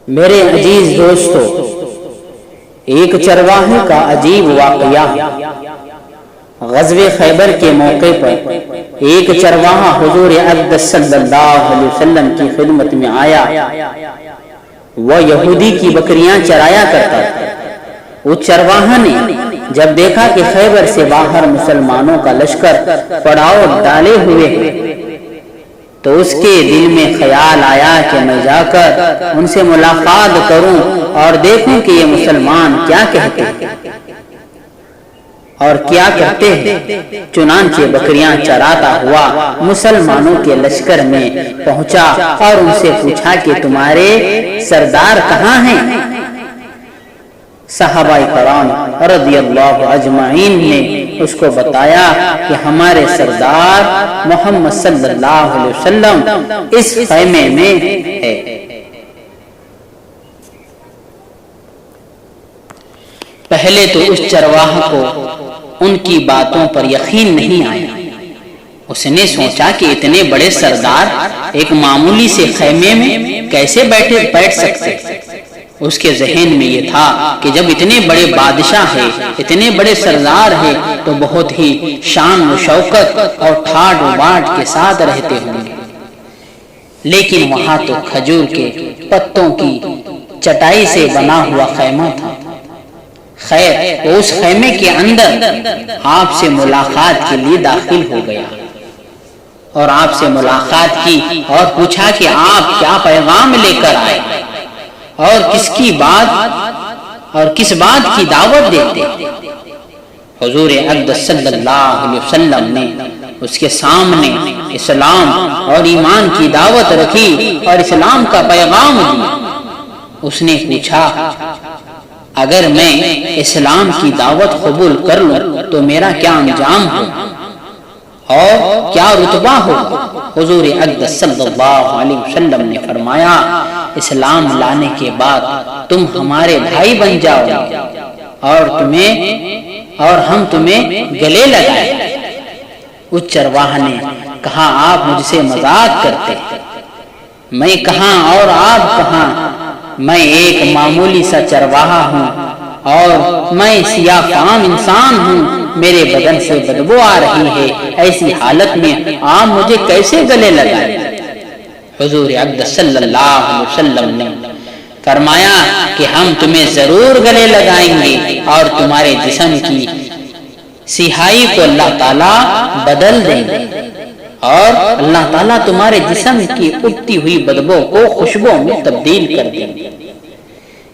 میرے عزیز دوستو، ایک چرواہے کا عجیب واقعہ۔ غزوہ خیبر کے موقع پر ایک چرواہا حضور اقدس صلی اللہ علیہ وسلم کی خدمت میں آیا۔ وہ یہودی کی بکریاں چرایا کرتا تھا۔ اس چرواہا نے جب دیکھا کہ خیبر سے باہر مسلمانوں کا لشکر پڑاؤ ڈالے ہوئے ہیں تو اس کے دل میں خیال آیا کہ میں جا کر ان سے ملاقات کروں اور دیکھوں کہ یہ مسلمان کیا کہتے ہیں اور کیا کرتے ہیں۔ چنانچہ بکریاں چراتا ہوا مسلمانوں کے لشکر میں پہنچا اور ان سے پوچھا کہ تمہارے سردار کہاں ہیں؟ صحابہ کرام رضی اللہ اجمعین نے اس کو بتایا کہ ہمارے سردار محمد صلی اللہ علیہ وسلم اس خیمے میں ہے۔ پہلے تو اس چرواہا کو ان کی باتوں پر یقین نہیں آیا۔ اس نے سوچا کہ اتنے بڑے سردار ایک معمولی سے خیمے میں کیسے بیٹھ سکتے۔ اس کے ذہن میں یہ تھا کہ جب اتنے بڑے بادشاہ ہیں، اتنے بڑے سردار ہیں تو بہت ہی شان و شوکت اور ٹھاٹ و باٹ کے ساتھ رہتے ہوں گے، لیکن وہاں تو کھجور کے پتوں کی چٹائی سے بنا ہوا خیمہ تھا۔ خیر، وہ اس خیمے کے اندر آپ سے ملاقات کے لیے داخل ہو گیا اور آپ سے ملاقات کی اور پوچھا کہ آپ کیا پیغام لے کر آئے اور کس بات کی دعوت دیتے۔ حضور اقدس صلی اللہ علیہ وسلم نے اس کے سامنے اسلام اور ایمان کی دعوت رکھی اور اسلام کا پیغام دیا۔ اس نے پوچھا، اگر میں اسلام کی دعوت قبول کر لوں تو میرا کیا انجام ہو اور کیا رتبہ ہو؟ حضور اقدس صلی اللہ علیہ وسلم نے فرمایا، اسلام لانے کے بعد تم ہمارے بھائی بن جاؤ اور ہم تمہیں گلے لگائیں۔ اس چرواہا نے کہا، آپ مجھ سے مذاق کرتے ہیں، میں کہاں اور آپ کہاں؟ میں ایک معمولی سا چرواہا ہوں اور میں سیاہ فام انسان ہوں، میرے بدن سے بدبو آ رہی ہے، ایسی حالت میں آپ مجھے کیسے گلے لگائیں؟ حضور اقدس صلی اللہ علیہ وسلم نے فرمایا کہ ہم تمہیں ضرور گلے لگائیں گے اور تمہارے جسم کی سیاہی کو اللہ تعالیٰ بدل دیں گے اور اللہ تعالیٰ تمہارے جسم کی اٹھتی ہوئی بدبو کو خوشبو میں تبدیل کر دیں گے۔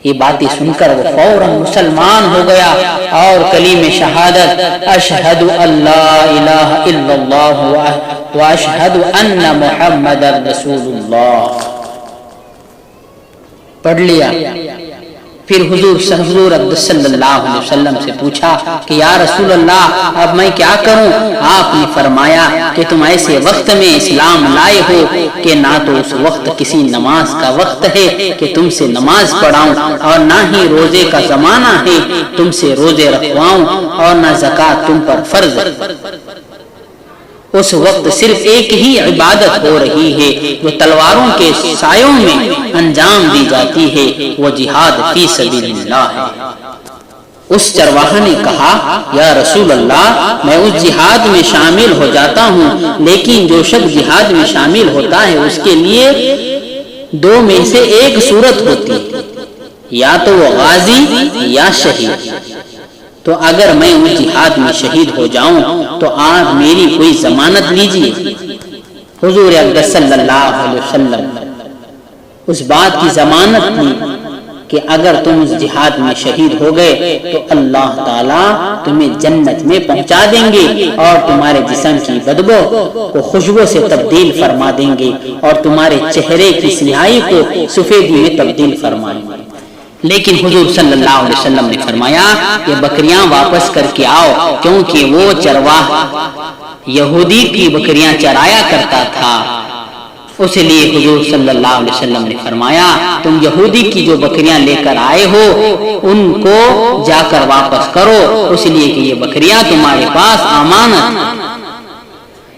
یہ باتیں سن کر وہ فوراً مسلمان ہو گیا اور کلمہ شہادت اشہد اللہ الہ الا اللہ واشہد ان محمد رسول اللہ پڑھ لیا۔ پھر حضور صلی اللہ علیہ وسلم سے پوچھا کہ یا رسول اللہ، اب میں کیا کروں؟ آپ نے فرمایا کہ تم ایسے وقت میں اسلام لائے ہو کہ نہ تو اس وقت کسی نماز کا وقت ہے کہ تم سے نماز پڑھاؤں اور نہ ہی روزے کا زمانہ ہے تم سے روزے رکھواؤں اور نہ زکوٰۃ تم پر فرض ہے۔ اس وقت صرف ایک ہی عبادت ہو رہی ہے جو تلواروں کے سایوں میں انجام دی جاتی ہے، وہ جہاد فی سبیل اللہ ہے۔ اس چرواہا نے کہا، یا رسول اللہ، میں اس جہاد میں شامل ہو جاتا ہوں، لیکن جو شخص جہاد میں شامل ہوتا ہے اس کے لیے دو میں سے ایک صورت ہوتی ہے، یا تو وہ غازی یا شہید۔ تو اگر میں اس جہاد میں شہید ہو جاؤں تو آپ میری کوئی ضمانت لیجیے۔ حضور اقدس صلی اللہ علیہ وسلم اس بات کی ضمانت دی کہ اگر تم اس جہاد میں شہید ہو گئے تو اللہ تعالیٰ تمہیں جنت میں پہنچا دیں گے اور تمہارے جسم کی بدبو کو خوشبو سے تبدیل فرما دیں گے اور تمہارے چہرے کی سیاہی کو سفیدی میں تبدیل فرمائیں گے۔ لیکن حضور صلی اللہ علیہ وسلم نے فرمایا کہ بکریاں واپس کر کے آؤ، کیونکہ وہ چرواہا یہودی کی بکریاں چرایا کرتا تھا۔ اس لیے حضور صلی اللہ علیہ وسلم نے فرمایا، تم یہودی کی جو بکریاں لے کر آئے ہو ان کو جا کر واپس کرو، اس لیے کہ یہ بکریاں تمہارے پاس امانت۔